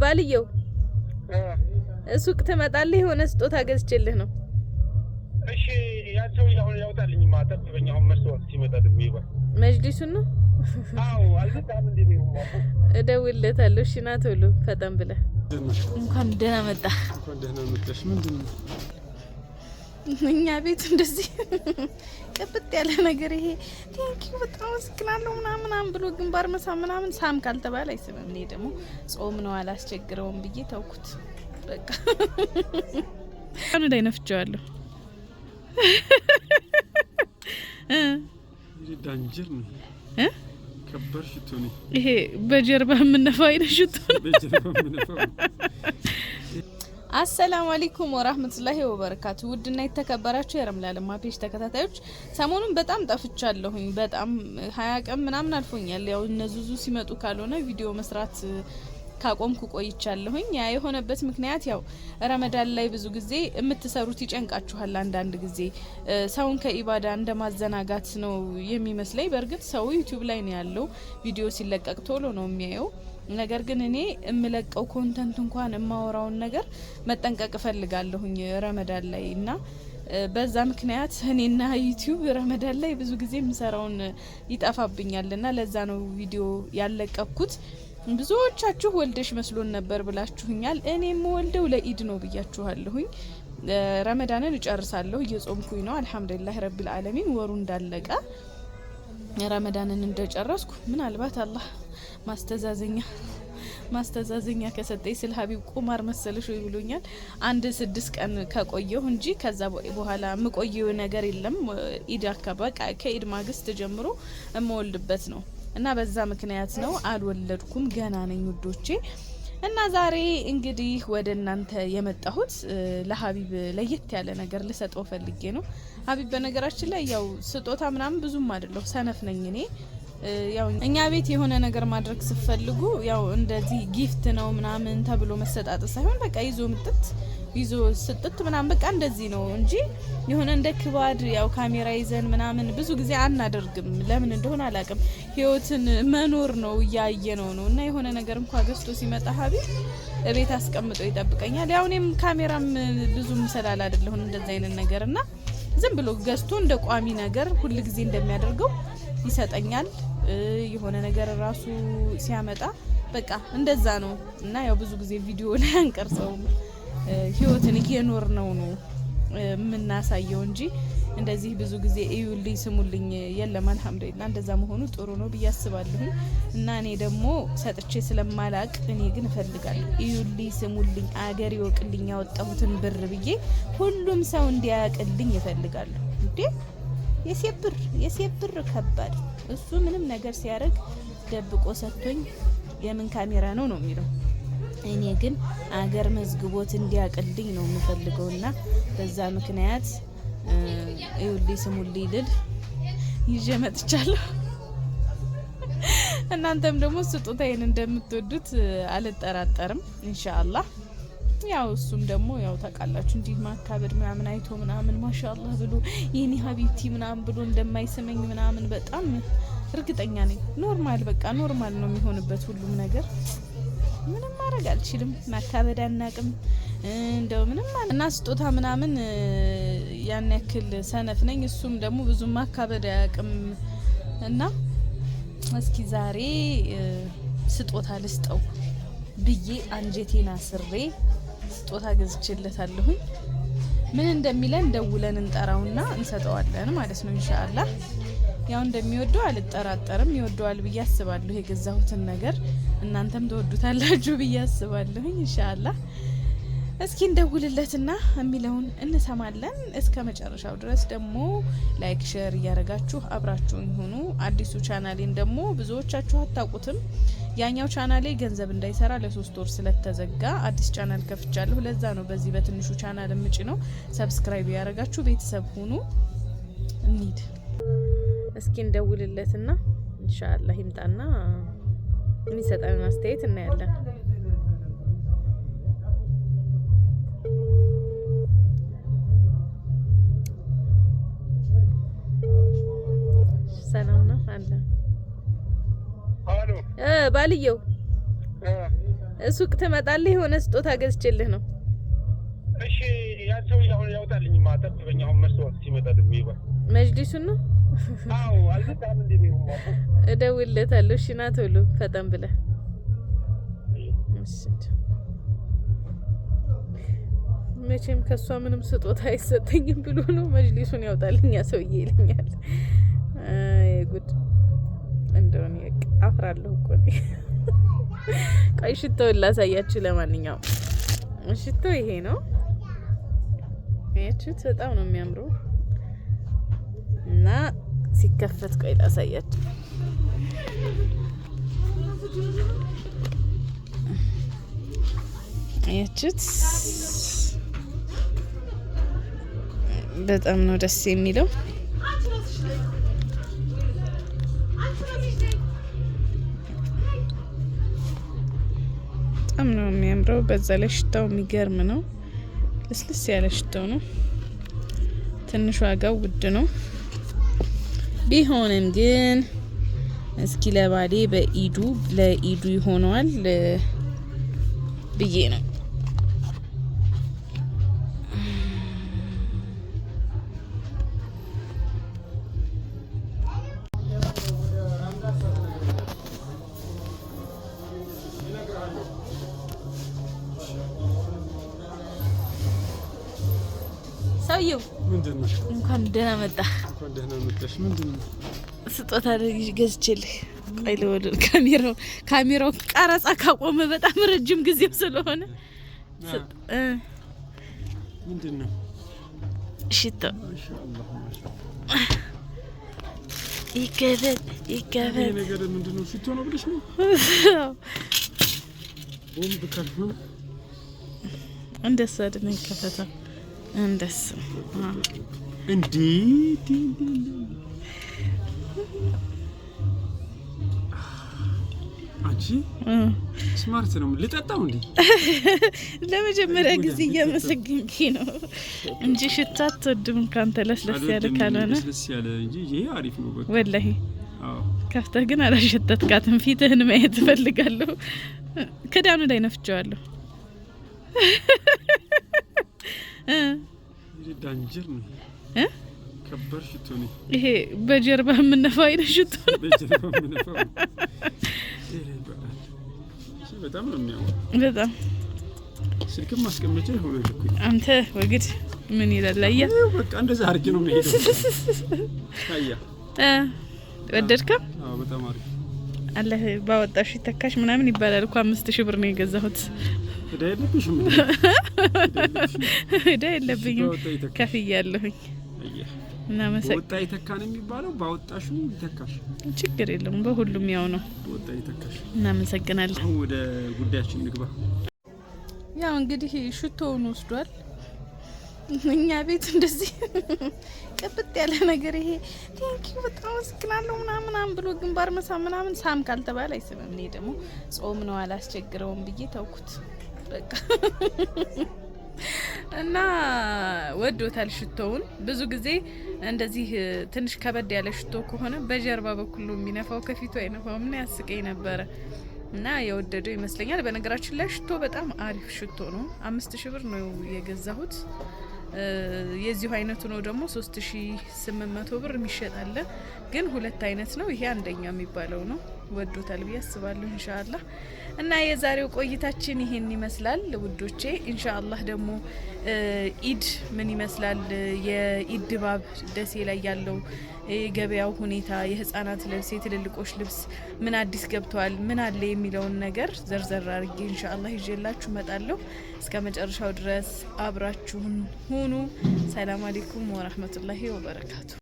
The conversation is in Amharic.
ባልየው ሱቅ ትመጣለህ የሆነ ስጦታ ገዝቼልህ ነው። እሺ ያንተው ያሁን ያውጣልኝ ማጠብበኝ አሁን መስዋዕት ሲመጣ ደም ይባል መጅሊሱን ነው። አዎ አልተጣም እንደሚሆን እደውልለታለሁ። እሺ ና ቶሎ ፈጠን ብለህ እንኳን ደህና መጣ። እንኳን ደህና መጣሽ። ምንድነው እኛ ቤት እንደዚህ ቅብጥ ያለ ነገር ይሄ ቴንኪው በጣም አስክናለሁ ምናምን ብሎ ግንባር መሳም ምናምን ሳም ካልተባለ አይስምም። እኔ ደግሞ ጾም ነው አላስቸግረውም ብዬ ተውኩት። በቃ አሁን ላይ ነፍቼዋለሁ። ዳንጀር ነው ከበር ሽቶ ነው ይሄ በጀርባ የምነፋው አይነት ሽቶ ነው። በጀርባ የምነፋው። አሰላሙ አለይኩም ወራህመቱላሂ ወበረካቱ። ውድና የተከበራችሁ የረምላልማ ፔጅ ተከታታዮች ሰሞኑን በጣም ጠፍቻለሁኝ። በጣም 20 ቀን ምናምን አልፎኛል። ያው እነዙዙ ሲመጡ ካልሆነ ቪዲዮ መስራት ካቆምኩ ቆይቻለሁኝ። ያ የሆነበት ምክንያት ያው ረመዳን ላይ ብዙ ጊዜ የምትሰሩት ይጨንቃችኋል። አንዳንድ ጊዜ ሰውን ከኢባዳ እንደማዘናጋት ነው የሚመስለኝ። በእርግጥ ሰው ዩቲዩብ ላይ ነው ያለው፣ ቪዲዮ ሲለቀቅ ቶሎ ነው የሚያየው። ነገር ግን እኔ የምለቀው ኮንተንት እንኳን የማወራውን ነገር መጠንቀቅ እፈልጋለሁኝ ረመዳን ላይ እና በዛ ምክንያት እኔና ዩቲዩብ ረመዳን ላይ ብዙ ጊዜ የምሰራውን ይጠፋብኛልና ለዛ ነው ቪዲዮ ያለቀኩት። ብዙዎቻችሁ ወልደሽ መስሎን ነበር ብላችሁኛል። እኔም ወልደው ለኢድ ነው ብያችኋለሁኝ። ረመዳንን እጨርሳለሁ፣ እየጾምኩኝ ነው አልহামዱሊላህ ረቢል ዓለሚን። ወሩ እንዳለቀ ረመዳንን እንደጨረስኩ ምናልባት አላህ ማስተዛዘኛ ከሰጠኝ ስለ ሀቢብ ቁማር መሰለሽ ወይ ብሎኛል። 1-6 ቀን ከቆየሁ እንጂ ከዛ በኋላ የምቆየው ነገር የለም። ኢድ አካባቢ ከኢድ ማግስት ጀምሮ እመወልድበት ነው እና በዛ ምክንያት ነው አልወለድኩም። ገና ነኝ ውዶቼ። እና ዛሬ እንግዲህ ወደ እናንተ የመጣሁት ለሀቢብ ለየት ያለ ነገር ልሰጠው ፈልጌ ነው። ሀቢብ በነገራችን ላይ ያው ስጦታ ምናምን ብዙም አይደለሁ፣ ሰነፍ ነኝ እኔ። ያው እኛ ቤት የሆነ ነገር ማድረግ ሲፈልጉ ያው እንደዚህ ጊፍት ነው ምናምን ተብሎ መሰጣጥ ሳይሆን በቃ ይዞ ስጥት ምናምን በቃ እንደዚህ ነው እንጂ የሆነ እንደ ክባድ ያው ካሜራ ይዘን ምናምን ብዙ ጊዜ አናደርግም። ለምን እንደሆነ አላውቅም። ህይወትን መኖር ነው እያየነው ነው። እና የሆነ ነገር እንኳን ገዝቶ ሲመጣ ሀቢብ እቤት አስቀምጦ ይጠብቀኛል። ያው እኔም ካሜራም ብዙም ሰላል አይደለሁም እንደዛ አይነት ነገርና ዝም ብሎ ገዝቶ እንደ ቋሚ ነገር ሁሉ ጊዜ እንደሚያደርገው ይሰጠኛል። የሆነ ነገር ራሱ ሲያመጣ በቃ እንደዛ ነው። እና ያው ብዙ ጊዜ ቪዲዮ ላይ አንቀርጸውም፣ ህይወትን እየኖር ነው የምናሳየው እንጂ እንደዚህ ብዙ ጊዜ እዩልኝ ስሙልኝ የለም። አልহামዱሊላህ እንደዛ መሆኑ ጥሩ ነው ብዬ አስባለሁ። እና እኔ ደግሞ ሰጥቼ ስለማላቅ እኔ ግን እፈልጋለሁ እዩልኝ ስሙልኝ አገር ይወቅልኝ ያወጣሁትን ብር ብዬ ሁሉም ሰው እንዲያቅልኝ እፈልጋለሁ። እንዴ የሴብር ከባድ እሱ ምንም ነገር ሲያደርግ ደብቆ ሰጥቶኝ የምን ካሜራ ነው የሚለው። እኔ ግን አገር መዝግቦት እንዲያቅልኝ ነው የምፈልገውና በዛ ምክንያት እዩልኝ ስሙልኝ ልል ይዤ መጥቻለሁ። እናንተም ደግሞ ስጦታዬን እንደምትወዱት አልጠራጠርም ኢንሻአላህ። ያው እሱም ደግሞ ያው ታውቃላችሁ እንዲህ ማካበድ ምናምን አይቶ ምናምን ማሻአላህ ብሎ የኔ ሀቢብቲ ምናምን ብሎ እንደማይሰመኝ ምናምን በጣም እርግጠኛ ነኝ። ኖርማል በቃ ኖርማል ነው የሚሆንበት ሁሉም ነገር። ምንም ማድረግ አልችልም። ማካበድ አናቅም እንደው ምንም እና ስጦታ ምናምን ያን ያክል ሰነፍ ነኝ። እሱም ደግሞ ብዙ ማካበድ አያቅም። እና እስኪ ዛሬ ስጦታ ልስጠው ብዬ አንጀቴና ስሬ ስጦታ ገዝቼለታለሁኝ። ምን እንደሚለን ደውለን እንጠራውና እንሰጠዋለን ማለት ነው ኢንሻአላህ። ያው እንደሚወደው አልጠራጠርም፣ ይወደዋል ብዬ አስባለሁ። የገዛሁትን ነገር እናንተም ተወዱታላችሁ ብዬ አስባለሁ ኢንሻአላህ። እስኪ እንደውልለትና የሚለውን እንሰማለን። እስከ መጨረሻው ድረስ ደግሞ ላይክ ሼር እያደረጋችሁ አብራችሁን ሁኑ። አዲሱ ቻናሌን ደግሞ ብዙዎቻችሁ አታውቁትም። ያኛው ቻናሌ ገንዘብ እንዳይሰራ ለ3 ወር ስለተዘጋ አዲስ ቻናል ከፍቻለሁ። ለዛ ነው በዚህ በትንሹ ቻናል ምጭ ነው። ሰብስክራይብ ያደረጋችሁ ቤተሰብ ሁኑ። እንሂድ እስኪ እንደውልለትና ኢንሻአላህ ይምጣና የሚሰጠን አስተያየት እናያለን። ሰላም ነው አለ። አሎ ባልየው ሱቅ ትመጣለህ የሆነ ስጦታ ገዝቼልህ ነው። እሺ ያን ሰው አሁን ያውጣልኝ ማጠብበኝ አሁን መስዋዕት ሲመጣ ደግሞ ይባል መጅሊሱን ነው። አዎ አልበጣም እንደሚሆን እደውልለታለሁ። እሺ ና ቶሎ ፈጠን ብለህ መቼም ከሷ ምንም ስጦታ አይሰጠኝም ብሎ ነው መጅሊሱን ያውጣልኝ ሰውዬ ይለኛል። አይ ጉድ እንደሆነ አፍራለሁ እኮ ነው። ቆይ ሽቶውን ላሳያችሁ። ለማንኛውም ሽቶ ይሄ ነው። እቺት በጣም ነው የሚያምረው እና ሲከፈት ቆይ ላሳያችሁ። እቺት በጣም ነው ደስ የሚለው። በጣም ነው የሚያምረው። በዛ ላይ ሽታው የሚገርም ነው። ልስልስ ያለ ሽታው ነው። ትንሽ ዋጋው ውድ ነው። ቢሆንም ግን እስኪ ለባሌ ለኢዱ ይሆነዋል ብዬ ነው። ሰውዬው ምንድነው? እንኳን ደህና መጣህ። እንኳን ደህና መጣሽ። ምንድነው? ስጦታ ገዝቼልህ። ቆይ ለወደ ካሜራው ቀረጻ ካቆመ በጣም ረጅም ጊዜው ስለሆነ ምንድነው? ሽቶ ማሻአላህ ይከፈት ነገር ምንድነው? ሽቶ ነው ብለሽ ነው? ቦምብ ካልሆነ እንደሱ አይደለም ይከፈታል። እንደሱ እንዴ አንቺ ስማርት ነው። ልጠጣው እንዴ? ለመጀመሪያ ጊዜ እያመሰገንኪ ነው እንጂ ሽታ አትወድም። ካንተ ለስለስ ያለ ካልሆነ ለስለስ ያለ እንጂ ይሄ አሪፍ ነው። በቃ ወላሂ አዎ። ከፍተህ ግን አላሸተትካትም። ፊትህን ማየት እፈልጋለሁ። ክዳኑ ላይ ነፍቼዋለሁ። ዳንጀር ነው ከባድ ሽቶ ነው ይሄ። በጀርባ የምነፋው አይነት ሽቶ ነው። በጀርባ የምነፋው በጣም ነው የሚያምረው። በጣም ስልክም ማስቀመጫ ይሆናል እኮ አንተ ወግድ ምን ይላል? አያ በቃ እንደዛ አድርጌ ነው የምሄደው። አያ ወደድከው? አዎ በጣም አሪፍ አላህ ባወጣሽ ተካሽ ምናምን ይባላል እኮ 5000 ብር ነው የገዛሁት። እዳ የለብሽም? እዳ የለብኝም ከፍያለሁኝ። እና ወጣ ይተካን የሚባለው ባወጣሹ ይተካሽ። ችግር የለም በሁሉም ያው ነው። ወጣ ይተካሽ። እናመሰግናለን። ወደ ጉዳያችን ንግባ። ያው እንግዲህ ሽቶውን ወስዷል። እኛ ቤት እንደዚህ ቅብጥ ያለ ነገር ይሄ ቴንኪው በጣም አመሰግናለሁ ምናምን ብሎ ግንባር መሳም ምናምን ሳም ካልተባለ አይስምም። እኔ ደግሞ ጾም ነው አላስቸግረውም ብዬ ተውኩት በቃ። እና ወዶታል ሽቶውን። ብዙ ጊዜ እንደዚህ ትንሽ ከበድ ያለ ሽቶ ከሆነ በጀርባ በኩል ነው የሚነፋው፣ ከፊቱ አይነፋው። ምን ያስቀኝ ነበረ እና የወደደው ይመስለኛል። በነገራችን ላይ ሽቶ በጣም አሪፍ ሽቶ ነው። 5000 ብር ነው የገዛሁት። የዚሁ አይነቱ ነው ደግሞ 3800 ብር የሚሸጣለ። ግን ሁለት አይነት ነው። ይሄ አንደኛው የሚባለው ነው። ወዶታል ብዬ አስባለሁ ኢንሻአላህ። እና የዛሬው ቆይታችን ይሄን ይመስላል ውዶቼ። ኢንሻአላህ ደግሞ ኢድ ምን ይመስላል፣ የኢድ ድባብ ደሴ ላይ ያለው የገበያው ሁኔታ፣ የህፃናት ልብስ፣ የትልልቆች ልብስ ምን አዲስ ገብተዋል፣ ምን አለ የሚለውን ነገር ዘርዘር አድርጌ ኢንሻአላህ ይዤላችሁ እመጣለሁ። እስከ መጨረሻው ድረስ አብራችሁን ሁኑ። ሰላም አለይኩም ወራህመቱላሂ ወበረካቱ።